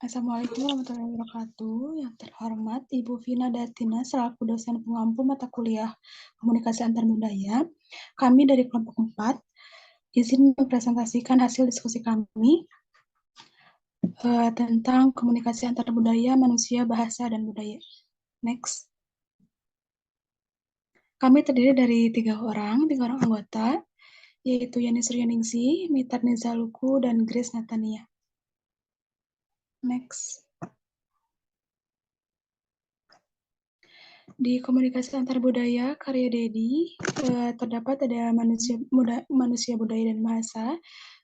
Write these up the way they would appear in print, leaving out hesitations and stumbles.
Assalamualaikum warahmatullahi wabarakatuh. Yang terhormat Ibu Vina Datina selaku dosen pengampu mata kuliah Komunikasi Antar Budaya. Kami dari kelompok 4 izin mempresentasikan hasil diskusi kami tentang komunikasi antar budaya, manusia, bahasa, dan budaya. Next. Kami terdiri dari 3 orang anggota, yaitu Yani Suryaningsi, Mitar Nizaluku, dan Grace Natania. Next. Di komunikasi antar budaya karya Dedi terdapat ada manusia budaya dan bahasa,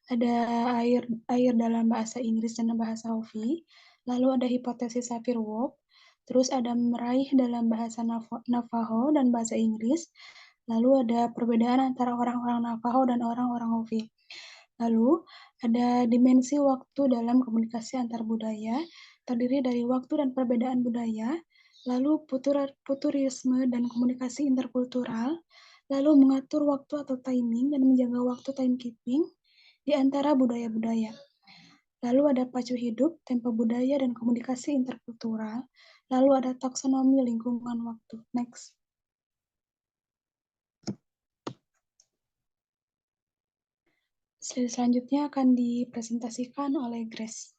ada air dalam bahasa Inggris dan bahasa Hopi, lalu ada hipotesis Sapir-Whorf, terus ada meraih dalam bahasa Navajo dan bahasa Inggris, lalu ada perbedaan antara orang-orang Navajo dan orang-orang Hopi. Lalu ada dimensi waktu dalam komunikasi antar budaya, terdiri dari waktu dan perbedaan budaya, lalu futurisme dan komunikasi interkultural, lalu mengatur waktu atau timing dan menjaga waktu timekeeping di antara budaya-budaya. Lalu ada pacu hidup, tempo budaya, dan komunikasi interkultural. Lalu ada taksonomi lingkungan waktu. Next. Slide selanjutnya akan dipresentasikan oleh Grace.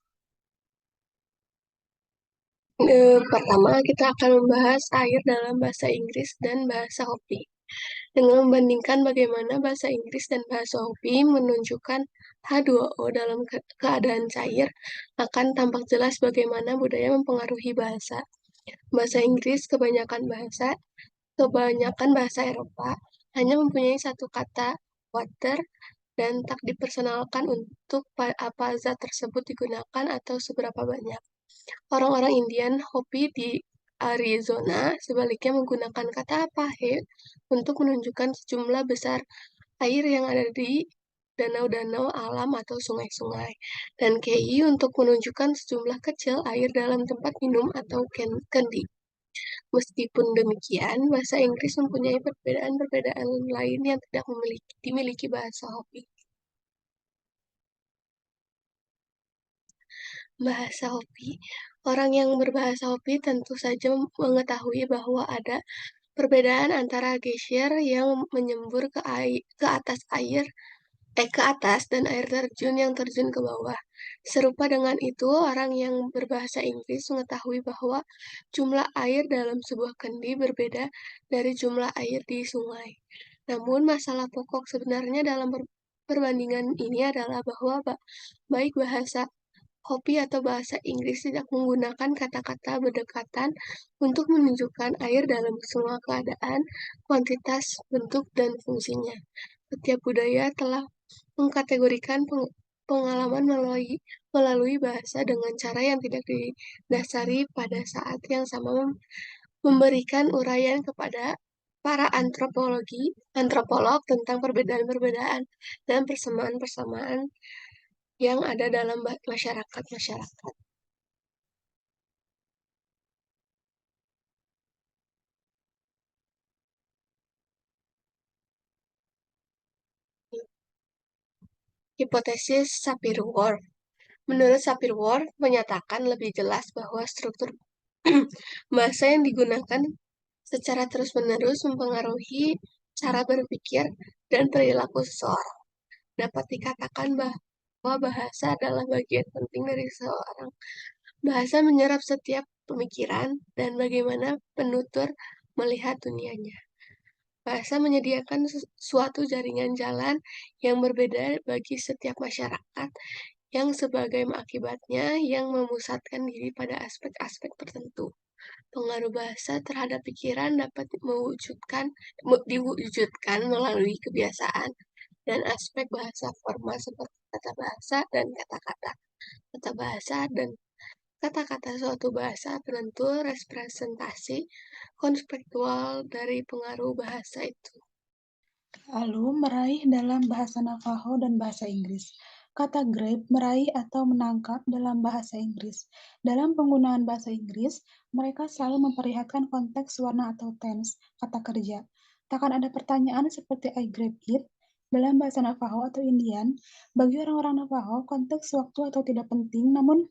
Pertama, kita akan membahas air dalam bahasa Inggris dan bahasa Hopi. Dengan membandingkan bagaimana bahasa Inggris dan bahasa Hopi menunjukkan H2O dalam keadaan cair, akan tampak jelas bagaimana budaya mempengaruhi bahasa. Bahasa Inggris kebanyakan bahasa Eropa hanya mempunyai satu kata water dan tak dipersonalkan untuk apa zat tersebut digunakan atau seberapa banyak. Orang-orang Indian Hopi di Arizona sebaliknya menggunakan kata apahe untuk menunjukkan sejumlah besar air yang ada di danau-danau alam atau sungai-sungai, dan kei untuk menunjukkan sejumlah kecil air dalam tempat minum atau kendi. Meskipun demikian, bahasa Inggris mempunyai perbedaan-perbedaan lain yang tidak dimiliki bahasa Hopi. Bahasa Hopi. Orang yang berbahasa Hopi tentu saja mengetahui bahwa ada perbedaan antara geysir yang menyembur ke atas dan air terjun yang terjun ke bawah. Serupa dengan itu, orang yang berbahasa Inggris mengetahui bahwa jumlah air dalam sebuah kendi berbeda dari jumlah air di sungai. Namun, masalah pokok sebenarnya dalam perbandingan ini adalah bahwa baik bahasa Hopi atau bahasa Inggris tidak menggunakan kata-kata berdekatan untuk menunjukkan air dalam semua keadaan, kuantitas, bentuk, dan fungsinya. Setiap budaya telah mengkategorikan pengalaman melalui bahasa dengan cara yang tidak didasari pada saat yang sama, memberikan uraian kepada para antropolog tentang perbedaan-perbedaan dan persamaan-persamaan yang ada dalam masyarakat-masyarakat. Hipotesis Sapir-Whorf. Menurut Sapir-Whorf, menyatakan lebih jelas bahwa struktur bahasa yang digunakan secara terus-menerus mempengaruhi cara berpikir dan perilaku seseorang. Dapat dikatakan bahwa bahasa adalah bagian penting dari seseorang. Bahasa menyerap setiap pemikiran dan bagaimana penutur melihat dunianya. Bahasa menyediakan suatu jaringan jalan yang berbeda bagi setiap masyarakat yang sebagai akibatnya yang memusatkan diri pada aspek-aspek tertentu. Pengaruh bahasa terhadap pikiran dapat diwujudkan melalui kebiasaan dan aspek bahasa formal seperti tata bahasa dan kata-kata. Tata bahasa dan kata-kata suatu bahasa penentu representasi konseptual dari pengaruh bahasa itu. Lalu, meraih dalam bahasa Navajo dan bahasa Inggris. Kata grab, meraih atau menangkap dalam bahasa Inggris. Dalam penggunaan bahasa Inggris, mereka selalu memperlihatkan konteks warna atau tense, kata kerja. Takkan ada pertanyaan seperti I grab it. Dalam bahasa Navajo atau Indian, bagi orang-orang Navajo, konteks waktu atau tidak penting, namun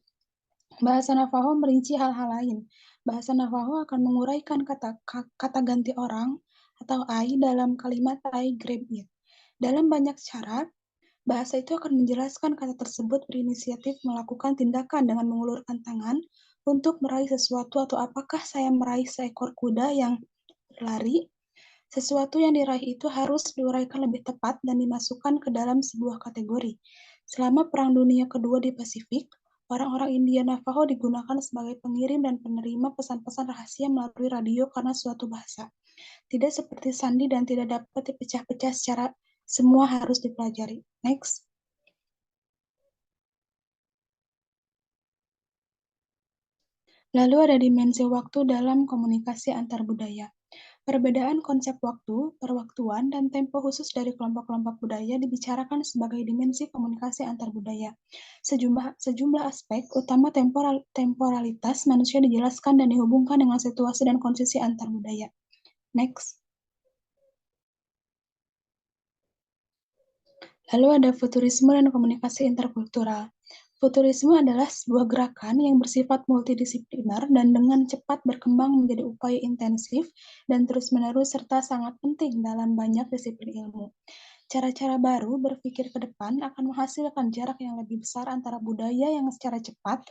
Bahasa Navajo merinci hal-hal lain. Bahasa Navajo akan menguraikan kata ganti orang atau I dalam kalimat I grab it. Dalam banyak cara, bahasa itu akan menjelaskan kata tersebut berinisiatif melakukan tindakan dengan mengulurkan tangan untuk meraih sesuatu atau apakah saya meraih seekor kuda yang berlari. Sesuatu yang diraih itu harus diuraikan lebih tepat dan dimasukkan ke dalam sebuah kategori. Selama Perang Dunia Kedua di Pasifik, orang-orang India Navajo digunakan sebagai pengirim dan penerima pesan-pesan rahasia melalui radio karena suatu bahasa. Tidak seperti sandi dan tidak dapat dipecah-pecah secara semua harus dipelajari. Next. Lalu ada dimensi waktu dalam komunikasi antar budaya. Perbedaan konsep waktu, perwaktuan, dan tempo khusus dari kelompok-kelompok budaya dibicarakan sebagai dimensi komunikasi antar budaya. Sejumlah aspek, utama temporalitas manusia dijelaskan dan dihubungkan dengan situasi dan kondisi antar budaya. Next. Lalu ada futurisme dan komunikasi interkultural. Futurisme adalah sebuah gerakan yang bersifat multidisipliner dan dengan cepat berkembang menjadi upaya intensif dan terus-menerus serta sangat penting dalam banyak disiplin ilmu. Cara-cara baru berpikir ke depan akan menghasilkan jarak yang lebih besar antara budaya yang secara cepat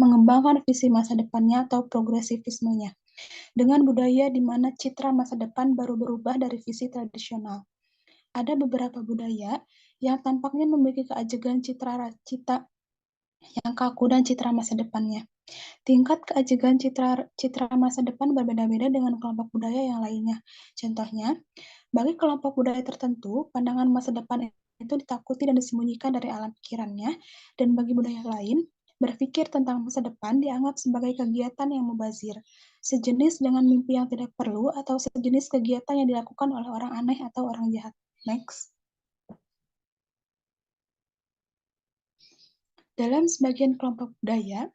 mengembangkan visi masa depannya atau progresivismenya, dengan budaya di mana citra masa depan baru berubah dari visi tradisional. Ada beberapa budaya yang tampaknya memiliki keajegan citra yang kaku dan citra masa depannya. Tingkat keajegan citra masa depan berbeda-beda dengan kelompok budaya yang lainnya. Contohnya, bagi kelompok budaya tertentu, pandangan masa depan itu ditakuti dan disembunyikan dari alam pikirannya, dan bagi budaya lain, berpikir tentang masa depan dianggap sebagai kegiatan yang mubazir, sejenis dengan mimpi yang tidak perlu, atau sejenis kegiatan yang dilakukan oleh orang aneh atau orang jahat. Next. Dalam sebagian kelompok budaya,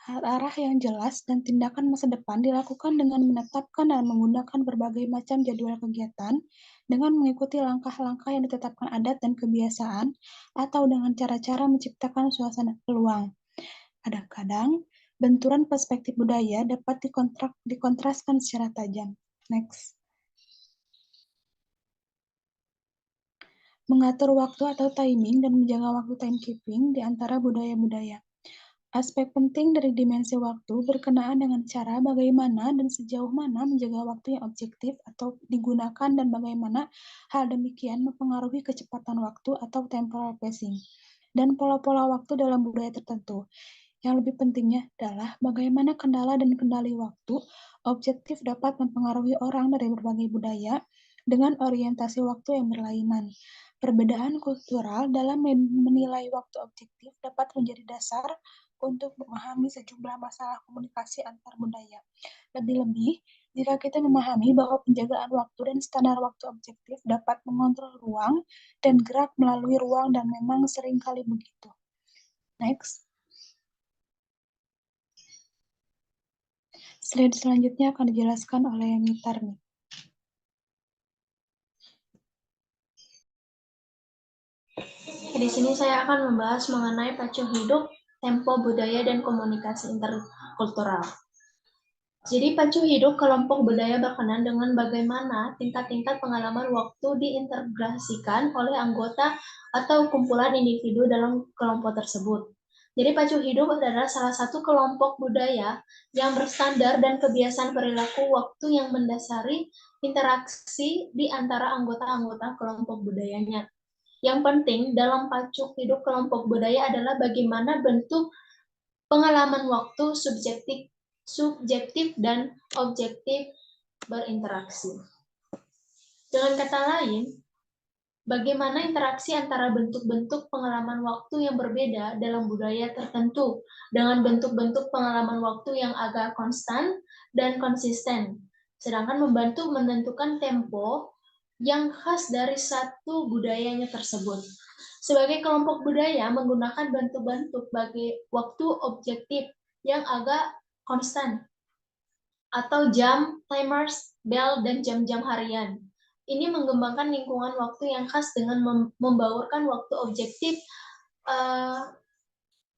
arah yang jelas dan tindakan masa depan dilakukan dengan menetapkan dan menggunakan berbagai macam jadwal kegiatan dengan mengikuti langkah-langkah yang ditetapkan adat dan kebiasaan atau dengan cara-cara menciptakan suasana peluang. Kadang-kadang, benturan perspektif budaya dapat dikontraskan secara tajam. Next. Mengatur waktu atau timing dan menjaga waktu timekeeping di antara budaya-budaya. Aspek penting dari dimensi waktu berkenaan dengan cara bagaimana dan sejauh mana menjaga waktu yang objektif atau digunakan dan bagaimana hal demikian mempengaruhi kecepatan waktu atau temporal pacing dan pola-pola waktu dalam budaya tertentu. Yang lebih pentingnya adalah bagaimana kendala dan kendali waktu objektif dapat mempengaruhi orang dari berbagai budaya dengan orientasi waktu yang berlainan. Perbedaan kultural dalam menilai waktu objektif dapat menjadi dasar untuk memahami sejumlah masalah komunikasi antar budaya. Lebih-lebih, jika kita memahami bahwa penjagaan waktu dan standar waktu objektif dapat mengontrol ruang dan gerak melalui ruang dan memang seringkali begitu. Next. Slide selanjutnya akan dijelaskan oleh Mitarni. Di sini saya akan membahas mengenai pacu hidup, tempo budaya, dan komunikasi interkultural. Jadi pacu hidup kelompok budaya berkenan dengan bagaimana tingkat-tingkat pengalaman waktu diintegrasikan oleh anggota atau kumpulan individu dalam kelompok tersebut. Jadi pacu hidup adalah salah satu kelompok budaya yang berstandar dan kebiasaan perilaku waktu yang mendasari interaksi di antara anggota-anggota kelompok budayanya. Yang penting dalam pacu hidup kelompok budaya adalah bagaimana bentuk pengalaman waktu subjektif dan objektif berinteraksi. Dengan kata lain, bagaimana interaksi antara bentuk-bentuk pengalaman waktu yang berbeda dalam budaya tertentu dengan bentuk-bentuk pengalaman waktu yang agak konstan dan konsisten, sedangkan membantu menentukan tempo yang khas dari satu budayanya tersebut. Sebagai kelompok budaya menggunakan bentuk-bentuk bagi waktu objektif yang agak konstan atau jam, timers, bell, dan jam-jam harian. Ini mengembangkan lingkungan waktu yang khas dengan membaurkan waktu objektif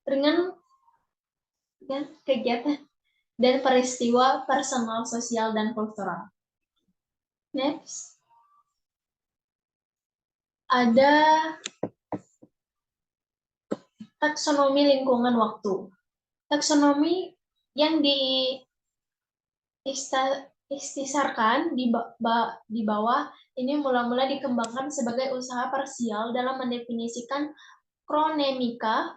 dengan kegiatan dan peristiwa personal, sosial, dan kultural. Next. Ada taksonomi lingkungan waktu. Taksonomi yang diistisarkan di bawah ini mula-mula dikembangkan sebagai usaha parsial dalam mendefinisikan kronemika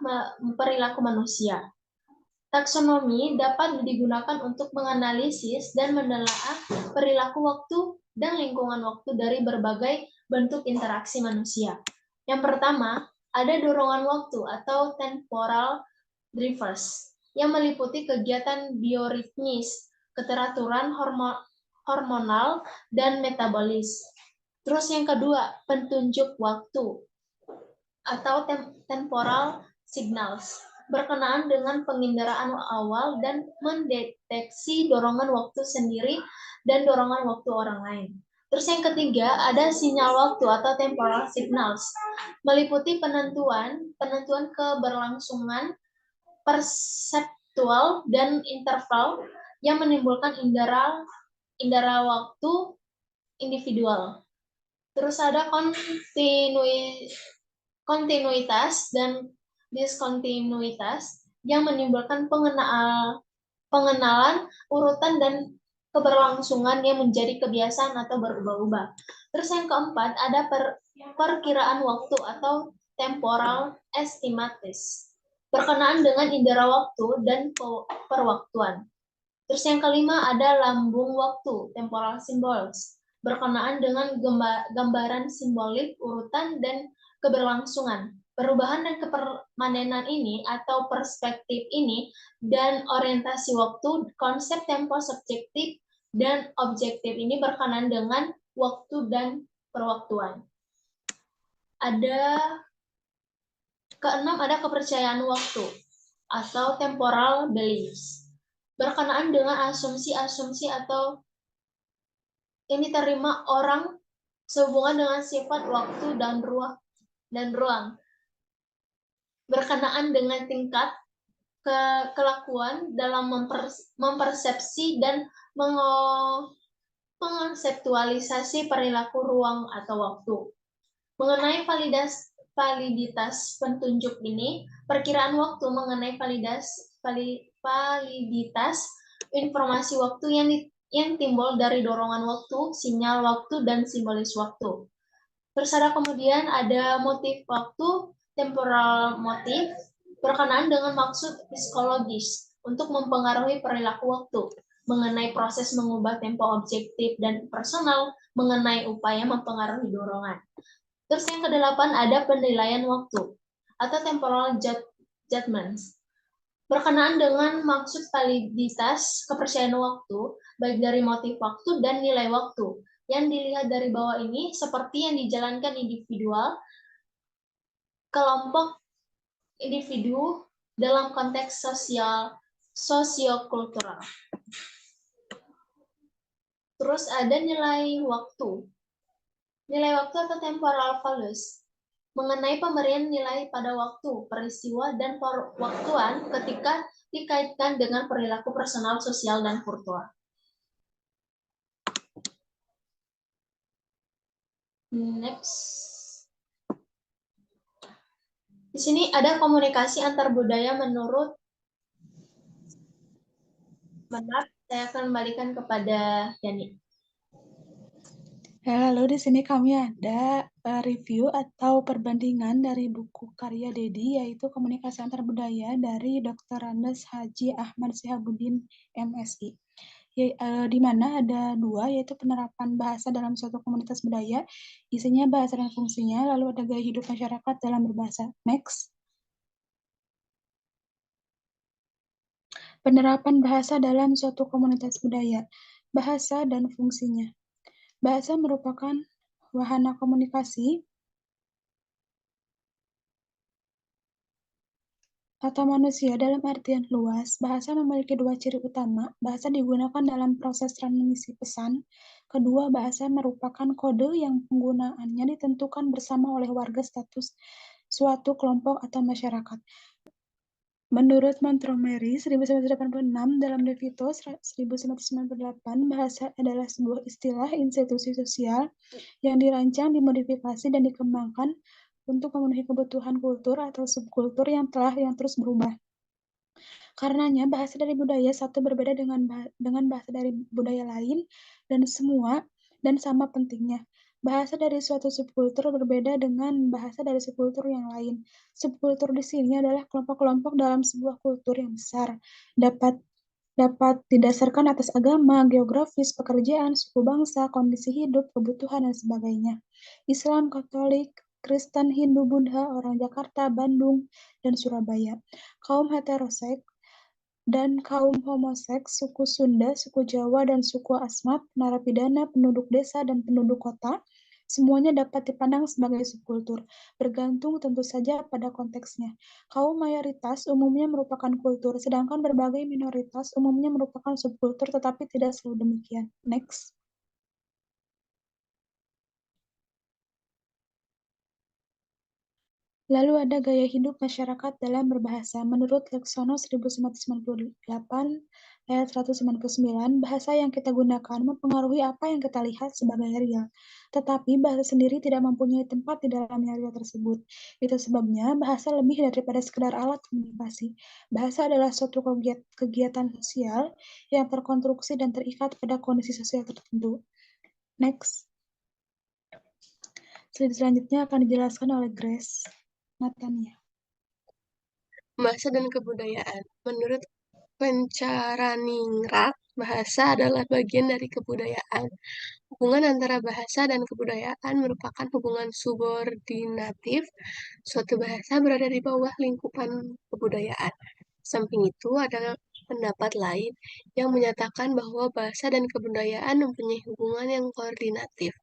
perilaku manusia. Taksonomi dapat digunakan untuk menganalisis dan menelaah perilaku waktu dan lingkungan waktu dari berbagai bentuk interaksi manusia. Yang pertama, ada dorongan waktu atau temporal drivers yang meliputi kegiatan bioritmis, keteraturan hormonal, dan metabolis. Terus yang kedua, pentunjuk waktu atau temporal signals berkenaan dengan penginderaan awal dan mendeteksi dorongan waktu sendiri dan dorongan waktu orang lain. Terus yang ketiga, ada sinyal waktu atau temporal signals, meliputi penentuan keberlangsungan perseptual dan interval yang menimbulkan indera waktu individual. Terus ada kontinuitas dan diskontinuitas yang menimbulkan pengenalan urutan dan keberlangsungan yang menjadi kebiasaan atau berubah-ubah. Terus yang keempat ada perkiraan waktu atau temporal estimates berkenaan dengan indera waktu dan perwaktuan. Terus yang kelima ada lambung waktu, temporal symbols, berkenaan dengan gambaran simbolik, urutan, dan keberlangsungan. Perubahan dan kepermanenan ini atau perspektif ini dan orientasi waktu, konsep tempo subjektif dan objektif ini berkenaan dengan waktu dan perwaktuan. Keenam ada kepercayaan waktu atau temporal beliefs berkenaan dengan asumsi-asumsi atau yang diterima orang sehubungan dengan sifat waktu dan ruang berkenaan dengan tingkat kelakuan dalam mempersepsi dan mengkonseptualisasi perilaku ruang atau waktu. Mengenai validitas pentunjuk ini, perkiraan waktu mengenai validitas informasi waktu yang timbul dari dorongan waktu, sinyal waktu, dan simbolis waktu. Terus kemudian ada motif waktu, temporal motif, berkenaan dengan maksud psikologis untuk mempengaruhi perilaku waktu, mengenai proses mengubah tempo objektif dan personal, mengenai upaya mempengaruhi dorongan. Terus yang kedelapan ada penilaian waktu atau temporal judgments berkenaan dengan maksud validitas kepercayaan waktu baik dari motif waktu dan nilai waktu yang dilihat dari bawah ini seperti yang dijalankan individual, kelompok individu dalam konteks sosiokultural. Terus ada nilai waktu. Nilai waktu atau temporal values mengenai pemberian nilai pada waktu, peristiwa, dan perwaktuan ketika dikaitkan dengan perilaku personal, sosial, dan kultural. Next. Di sini ada komunikasi antar budaya menurut saya akan kembalikan kepada Yani. Lalu di sini kami ada review atau perbandingan dari buku karya Dedi, yaitu Komunikasi Antar Budaya dari Dr. Andes Haji Ahmad Sihabuddin, MSI. Di mana ada dua, yaitu penerapan bahasa dalam suatu komunitas budaya, isinya bahasa dan fungsinya, lalu ada gaya hidup masyarakat dalam berbahasa. Next. Penerapan bahasa dalam suatu komunitas budaya, bahasa dan fungsinya. Bahasa merupakan wahana komunikasi atau manusia dalam artian luas. Bahasa memiliki dua ciri utama. Bahasa digunakan dalam proses transmisi pesan. Kedua, bahasa merupakan kode yang penggunaannya ditentukan bersama oleh warga status suatu kelompok atau masyarakat. Menurut Montgomery 1986 dalam De Vito 1998, bahasa adalah sebuah istilah institusi sosial yang dirancang, dimodifikasi, dan dikembangkan untuk memenuhi kebutuhan kultur atau subkultur yang terus berubah. Karenanya, bahasa dari budaya satu berbeda dengan bahasa dari budaya lain dan sama pentingnya. Bahasa dari suatu subkultur berbeda dengan bahasa dari subkultur yang lain. Subkultur di sini adalah kelompok-kelompok dalam sebuah kultur yang besar. Dapat didasarkan atas agama, geografis, pekerjaan, suku bangsa, kondisi hidup, kebutuhan, dan sebagainya. Islam, Katolik, Kristen, Hindu, Buddha, orang Jakarta, Bandung, dan Surabaya. Kaum heteroseks dan kaum homoseks, suku Sunda, suku Jawa, dan suku Asmat, narapidana, penduduk desa, dan penduduk kota, semuanya dapat dipandang sebagai subkultur, bergantung tentu saja pada konteksnya. Kaum mayoritas umumnya merupakan kultur, sedangkan berbagai minoritas umumnya merupakan subkultur, tetapi tidak selalu demikian. Next. Lalu ada gaya hidup masyarakat dalam berbahasa. Menurut Laksono 1998 ayat 199, bahasa yang kita gunakan mempengaruhi apa yang kita lihat sebagai real. Tetapi bahasa sendiri tidak mempunyai tempat di dalamnya real tersebut. Itu sebabnya bahasa lebih daripada sekedar alat komunikasi. Bahasa adalah suatu kegiatan sosial yang terkonstruksi dan terikat pada kondisi sosial tertentu. Next. Slide selanjutnya akan dijelaskan oleh Grace Natania. Bahasa dan kebudayaan. Menurut Pencaraningrat, bahasa adalah bagian dari kebudayaan. Hubungan antara bahasa dan kebudayaan merupakan hubungan subordinatif. Suatu bahasa berada di bawah lingkupan kebudayaan. Samping itu, ada pendapat lain yang menyatakan bahwa bahasa dan kebudayaan mempunyai hubungan yang koordinatif,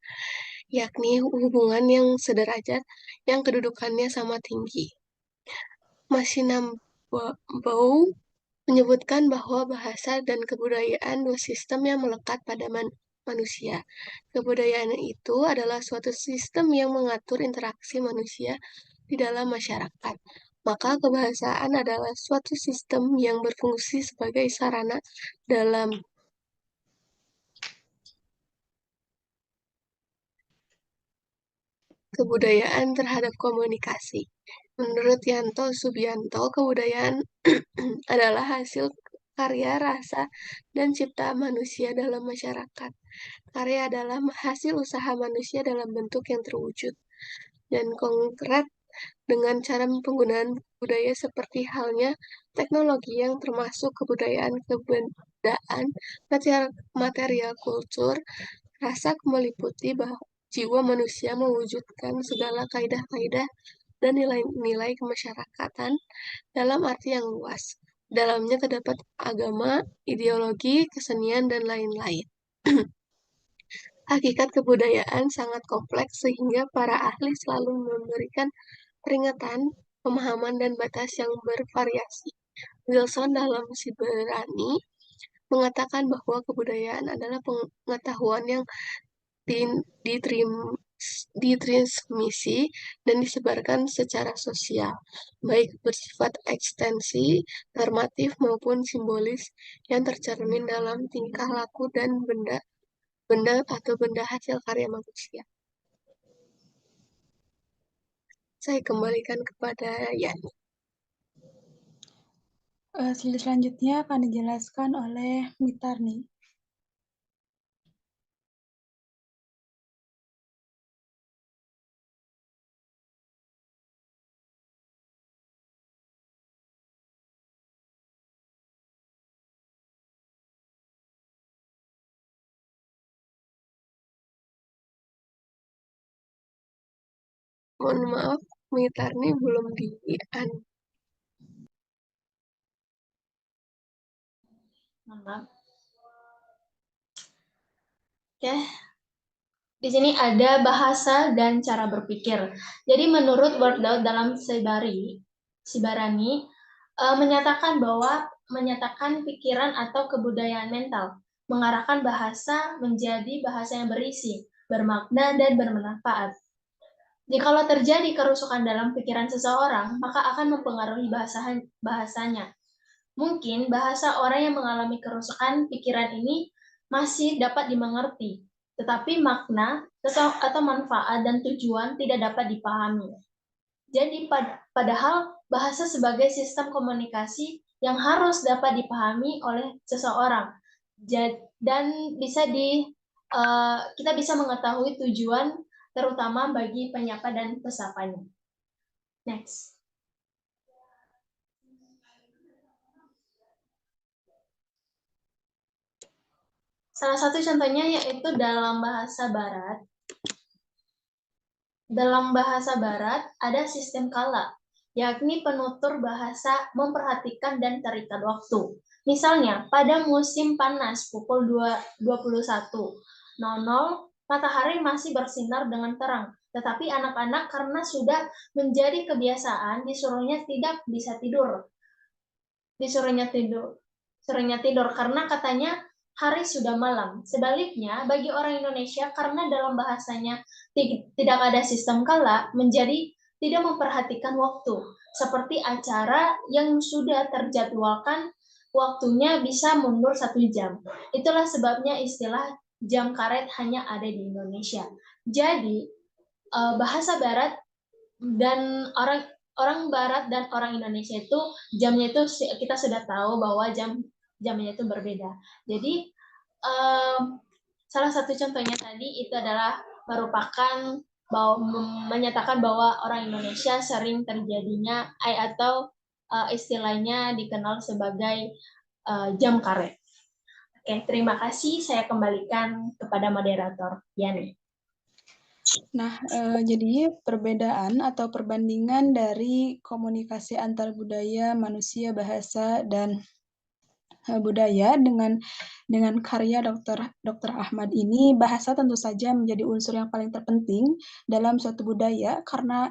yakni hubungan yang sederajat yang kedudukannya sama tinggi. Massinambau menyebutkan bahwa bahasa dan kebudayaan dua sistem yang melekat pada manusia. Kebudayaan itu adalah suatu sistem yang mengatur interaksi manusia di dalam masyarakat. Maka kebahasaan adalah suatu sistem yang berfungsi sebagai sarana dalam kebudayaan terhadap komunikasi. Menurut Yanto Subianto, kebudayaan adalah hasil karya, rasa, dan cipta manusia dalam masyarakat. Karya adalah hasil usaha manusia dalam bentuk yang terwujud dan konkret dengan cara penggunaan budaya seperti halnya teknologi yang termasuk kebudayaan material kultur, rasa meliputi jiwa manusia mewujudkan segala kaidah-kaidah dan nilai-nilai kemasyarakatan dalam arti yang luas. Dalamnya terdapat agama, ideologi, kesenian, dan lain-lain. Hakikat kebudayaan sangat kompleks sehingga para ahli selalu memberikan peringatan, pemahaman, dan batas yang bervariasi. Wilson dalam Siberani mengatakan bahwa kebudayaan adalah pengetahuan yang ditransmisi dan disebarkan secara sosial, baik bersifat ekstensi, normatif maupun simbolis yang tercermin dalam tingkah laku dan benda atau benda hasil karya manusia. Saya kembalikan kepada Yani. Slide selanjutnya akan dijelaskan oleh Mitarni. Mohon maaf, Mitarni belum di-an. Maaf. Oke. Di sini ada bahasa dan cara berpikir. Jadi menurut WordCloud dalam Sibarani menyatakan pikiran atau kebudayaan mental, mengarahkan bahasa menjadi bahasa yang berisi, bermakna, dan bermanfaat. Jikalau terjadi kerusakan dalam pikiran seseorang, maka akan mempengaruhi bahasanya. Mungkin bahasa orang yang mengalami kerusakan pikiran ini masih dapat dimengerti, tetapi makna atau manfaat dan tujuan tidak dapat dipahami. Jadi padahal bahasa sebagai sistem komunikasi yang harus dapat dipahami oleh seseorang. Dan kita bisa mengetahui tujuan terutama bagi penyapa dan pesapanya. Next. Salah satu contohnya yaitu dalam bahasa Barat. Dalam bahasa Barat ada sistem kala, yakni penutur bahasa memperhatikan dan terikat waktu. Misalnya, pada musim panas pukul 21.00, matahari masih bersinar dengan terang, tetapi anak-anak karena sudah menjadi kebiasaan disuruhnya tidak bisa tidur. Disuruhnya tidur karena katanya hari sudah malam. Sebaliknya, bagi orang Indonesia, karena dalam bahasanya tidak ada sistem kala, menjadi tidak memperhatikan waktu. Seperti acara yang sudah terjadwalkan, waktunya bisa mundur 1 jam. Itulah sebabnya istilah jam karet hanya ada di Indonesia. Jadi, bahasa Barat dan orang Barat dan orang Indonesia itu jamnya itu kita sudah tahu bahwa jamnya itu berbeda. Jadi salah satu contohnya tadi itu adalah merupakan menyatakan bahwa orang Indonesia sering terjadinya atau istilahnya dikenal sebagai jam karet. Oke, terima kasih. Saya kembalikan kepada moderator Yani. Nah, jadi perbedaan atau perbandingan dari komunikasi antar budaya, manusia, bahasa, dan budaya dengan karya Dr. Ahmad ini, bahasa tentu saja menjadi unsur yang paling terpenting dalam suatu budaya karena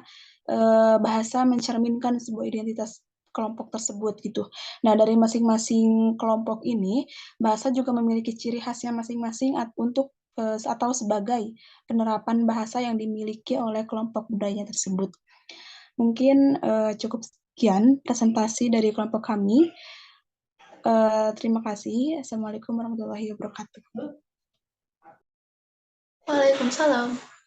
bahasa mencerminkan sebuah identitas kelompok tersebut gitu. Nah, dari masing-masing kelompok ini, bahasa juga memiliki ciri khasnya masing-masing untuk atau sebagai penerapan bahasa yang dimiliki oleh kelompok budaya tersebut. Mungkin cukup sekian presentasi dari kelompok kami. Terima kasih. Assalamualaikum warahmatullahi wabarakatuh. Waalaikumsalam.